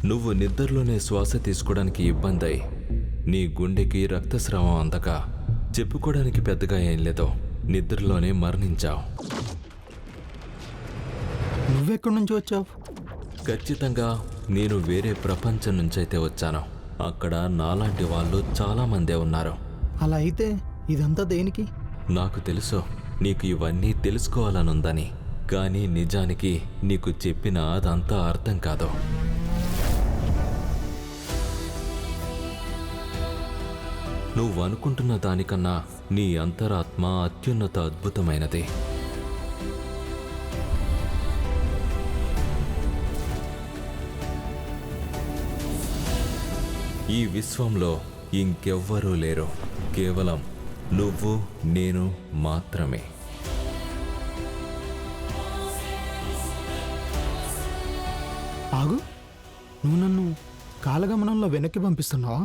నువ్వు నిద్రలోనే శ్వాస తీసుకోవడానికి ఇబ్బంది అయి నీ గుండెకి రక్తస్రావం అందక చెప్పుకోవడానికి పెద్దగా ఏం లేదో నిద్రలోనే మరణించావు. నువ్వెక్కడి నుంచి వచ్చావు? ఖచ్చితంగా నేను వేరే ప్రపంచం నుంచైతే వచ్చాను. అక్కడ నాలాంటి వాళ్ళు చాలామందే ఉన్నారు. అలా అయితే ఇదంతా దేనికి? నాకు తెలుసు నీకు ఇవన్నీ తెలుసుకోవాలనుందని, కానీ నిజానికి నీకు చెప్పిన అదంతా అర్థం కాదు. నువ్వు అనుకుంటున్న దానికన్నా నీ అంతరాత్మ అత్యున్నత అద్భుతమైనది. ఈ విశ్వంలో ఇంకెవ్వరూ లేరు, కేవలం నువ్వు నేను మాత్రమే. ఆగు, నువ్వు నన్ను కాలగమనంలో వెనక్కి పంపిస్తున్నావా?